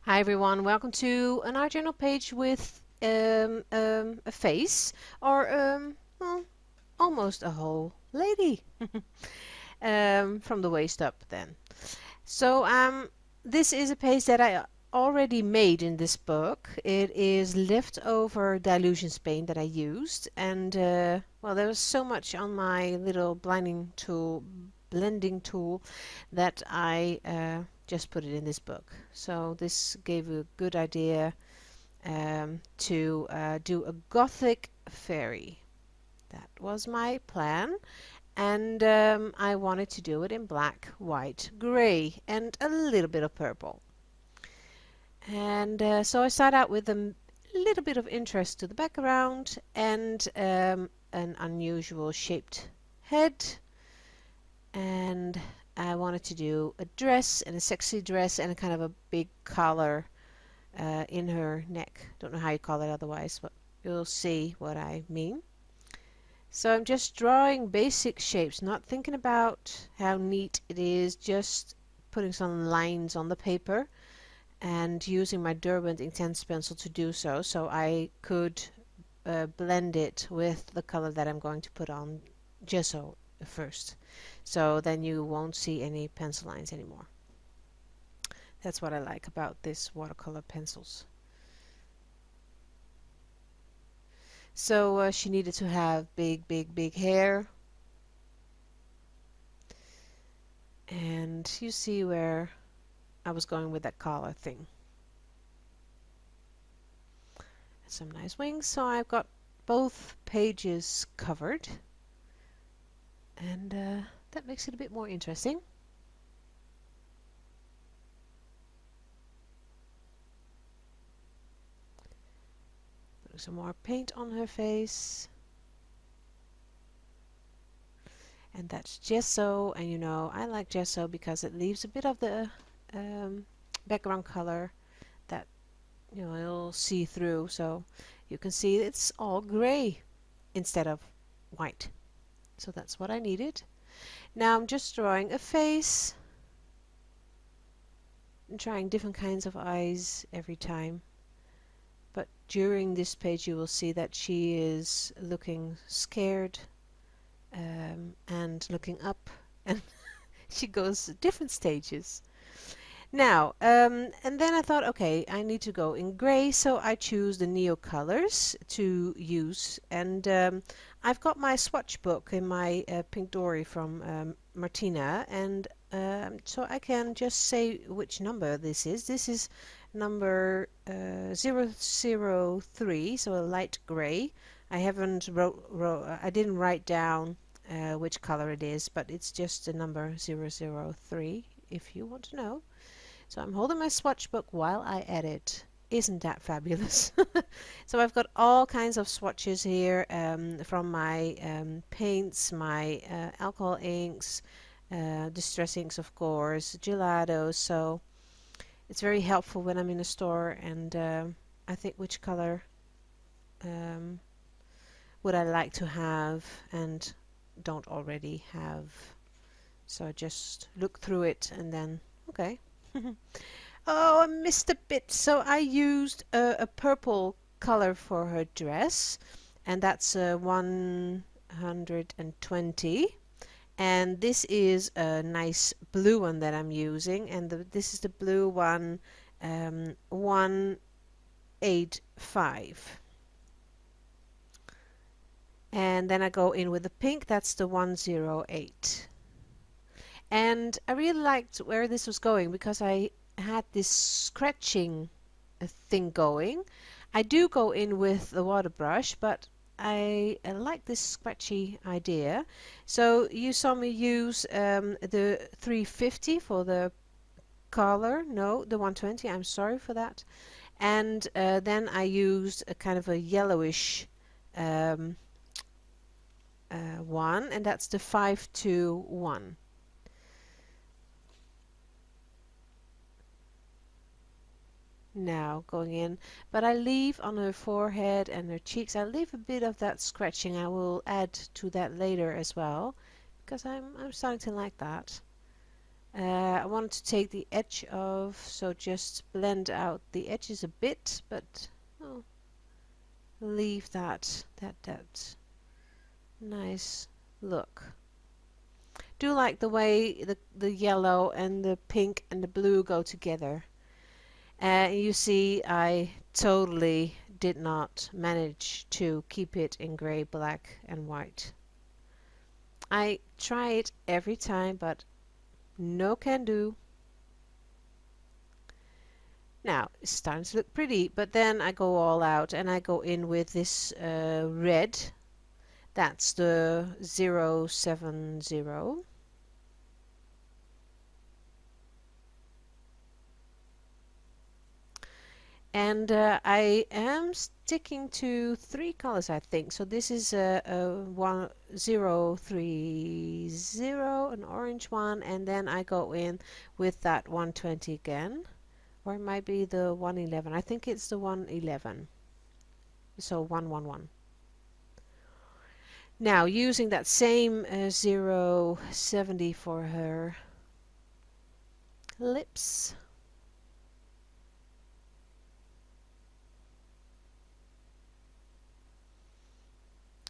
Hi everyone, welcome to an art journal page with a face or well, almost a whole lady from the waist up then. So this is a page that I already made in this book. It is leftover Dilutions paint that I used, and well, there was so much on my little blending tool that I just put it in this book. So this gave a good idea to do a gothic fairy. That was my plan, and I wanted to do it in black, white, grey, and a little bit of purple. And so I start out with a little bit of interest to the background and an unusual shaped head, and I wanted to do a dress and a sexy dress and a kind of a big collar in her neck. Don't know how you call it otherwise, but you'll see what I mean. So I'm just drawing basic shapes, not thinking about how neat it is, just putting some lines on the paper and using my Derwent Intense pencil to do so, so I could blend it with the color that I'm going to put on gesso first. So then you won't see any pencil lines anymore. That's what I like about this watercolor pencils. So she needed to have big hair, and you see where I was going with that collar thing. Some nice wings, so I've got both pages covered, and that makes it a bit more interesting. Putting some more paint on her face. And that's gesso, and you know I like gesso because it leaves a bit of the background color that you know you'll see through, so you can see it's all gray instead of white. So that's what I needed. Now I'm just drawing a face and trying different kinds of eyes every time. But during this page you will see that she is looking scared and looking up, and she goes different stages. Now, and then I thought, okay, I need to go in gray, so I choose the Neo colors to use. And I've got my swatch book in my Pink Dory from Martina, and so I can just say which number this is. This is number 003, so a light gray. I didn't write down which color it is, but it's just the number 003 if you want to know. So I'm holding my swatch book while I edit. Isn't that fabulous? So I've got all kinds of swatches here from my paints, my alcohol inks, distress inks of course, gelatos. So it's very helpful when I'm in a store and I think which color would I like to have and don't already have. So I just look through it and then, okay. Oh, I missed a bit. So I used a purple color for her dress, and that's 120. And this is a nice blue one that I'm using, and this is the blue one, 185. And then I go in with the pink, that's the 108. And I really liked where this was going because I had this scratching thing going. I do go in with the water brush, but I like this scratchy idea. So you saw me use the 350 for the color. No, the 120. I'm sorry for that. And then I used a kind of a yellowish one, and that's the 521. Now going in, but I leave on her forehead and her cheeks, I leave a bit of that scratching. I will add to that later as well because I'm starting to like that. I wanted to take the edge off, so just blend out the edges a bit, but oh, leave that nice look. Do like the way the yellow and the pink and the blue go together. You see, I totally did not manage to keep it in grey, black and white. I try it every time, but no can do. Now it's starting to look pretty, but then I go all out and I go in with this red. That's the 070. And I am sticking to 3 colors, I think. So this is a 1030, an orange one, and then I go in with that 120 again. Or it might be the 111. I think it's the 111. So 111. Now using that same 070 for her lips.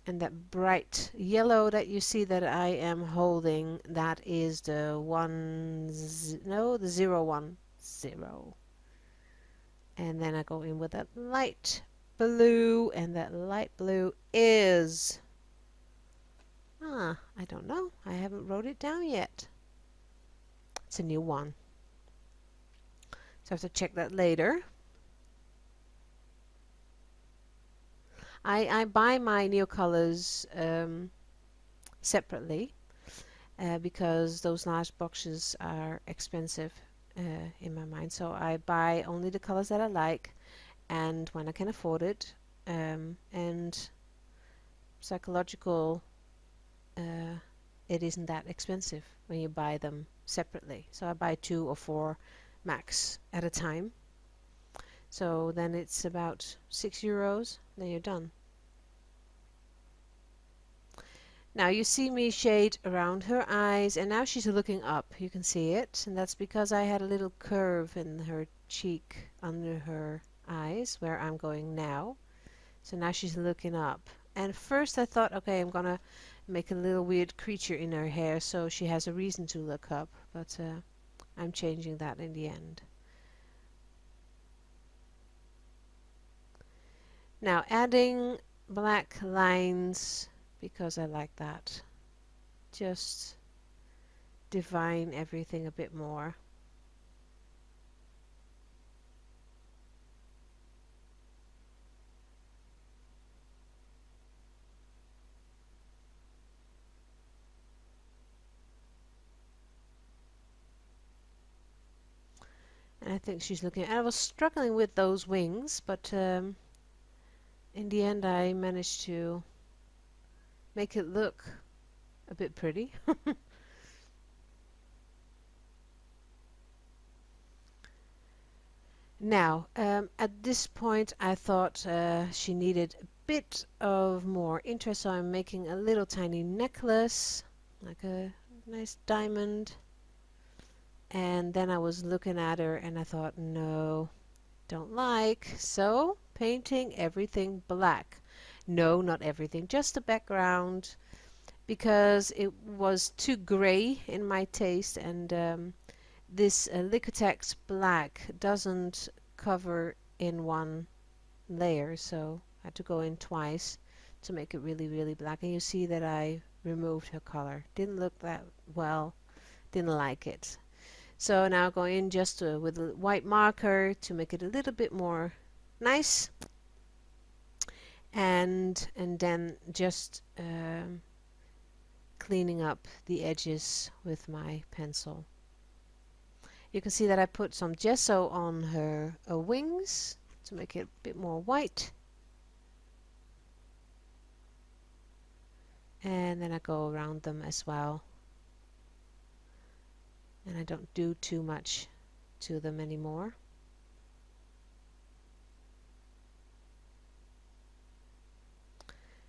And that bright yellow that you see that I am holding, that is the the 010. And then I go in with that light blue, and that light blue is, I don't know. I haven't wrote it down yet. It's a new one. So I have to check that later. I buy my Neocolors separately because those large boxes are expensive in my mind. So I buy only the colors that I like and when I can afford it. And psychological, it isn't that expensive when you buy them separately. So I buy 2 or 4 max at a time. So then it's about €6, then you're done. Now you see me shade around her eyes, and now she's looking up. You can see it, and that's because I had a little curve in her cheek under her eyes where I'm going now. So now she's looking up. And first I thought, okay, I'm gonna make a little weird creature in her hair so she has a reason to look up, but I'm changing that in the end. Now adding black lines because I like that. Just define everything a bit more. And I think she's looking. I was struggling with those wings, but in the end I managed to make it look a bit pretty. Now, at this point I thought she needed a bit of more interest, so I'm making a little tiny necklace, like a nice diamond. And then I was looking at her and I thought, no, don't like. So, painting everything black. No, not everything, just the background, because it was too gray in my taste, and this Liquitex black doesn't cover in one layer, so I had to go in twice to make it really, really black. And you see that I removed her color. Didn't look that well, didn't like it. So now go in just with a white marker to make it a little bit more nice, and then just cleaning up the edges with my pencil. You can see that I put some gesso on her wings to make it a bit more white, and then I go around them as well, and I don't do too much to them anymore.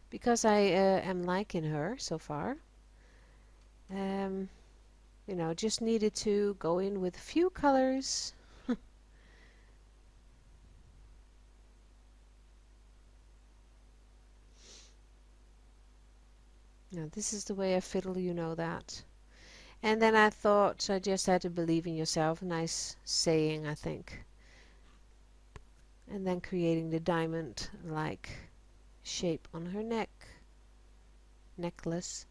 Because I am liking her so far. you know, just needed to go in with a few colors. Now this is the way I fiddle, you know that. And then I thought I just had to believe in yourself. Nice saying, I think. And then creating the diamond-like shape on her necklace.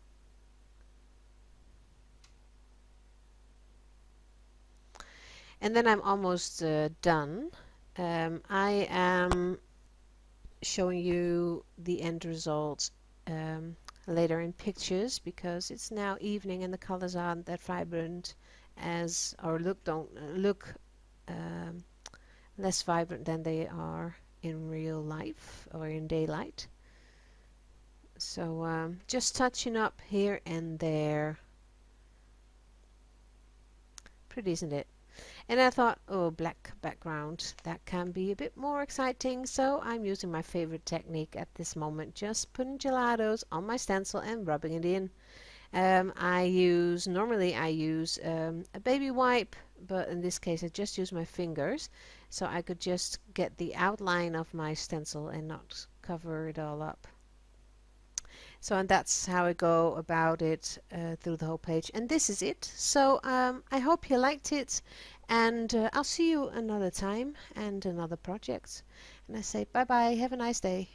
And then I'm almost done. I am showing you the end result later in pictures, because it's now evening and the colors aren't that vibrant as, or look um, less vibrant than they are in real life or in daylight. So just touching up here and there. Pretty, isn't it? And I thought, oh, black background, that can be a bit more exciting, so I'm using my favorite technique at this moment, just putting gelatos on my stencil and rubbing it in. Normally I use a baby wipe, but in this case I just use my fingers, so I could just get the outline of my stencil and not cover it all up. So, and that's how I go about it through the whole page. And this is it. So I hope you liked it, and I'll see you another time and another project. And I say bye bye, have a nice day.